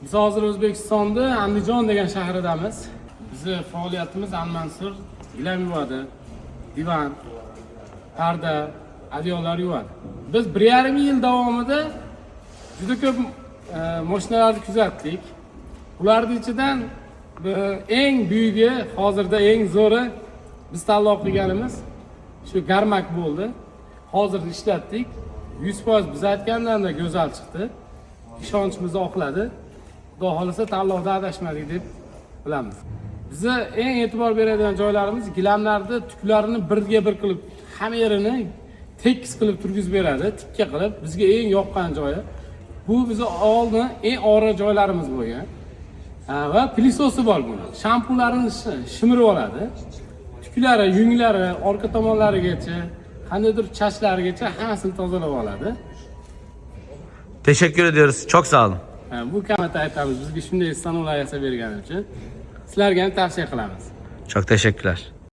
Biz hozir O'zbekistonda Andijon degan shahridamiz. Bizning faoliyatimiz Almansur gilam yuvadi, divan, parda, adyollar yuvadi. Biz 1,5 yil davomida juda ko'p mashinalarni kuzatdik. Ularning ichidan eng buyugi, hozirda eng zo'ri biz tanlab qilganimiz shu Garmak bo'ldi. Hozir ishlatdik. 100% biz aytgandan da go'zal chiqdi. Ishonchimizni oqladi. Xudo xolasa tanlovda adashmadik deb bilamiz. Bizni eng e'tibor beradigan joylarimiz gilamlarni tuklarini birga bir qilib, hamma yerini tekis qilib turgizib beradi, tikka qilib. Bizga eng yoqqan joyi bu bizni oldin eng og'ir joylarimiz bo'lgan. Va pilisosi bor buni. Shampunlarini shimirib oladi. Tuklari, yunglari, orqa tomonlarigacha, qandaydir chachlarigacha hammasini tozalab oladi. Teşekkür ediyoruz. Çok sağ olun. Bu kamatda aytamiz. Bizga shunday stanovlar yasab bergani uchun sizlarga ham tavsiya qilamiz. Çok teşekkürler.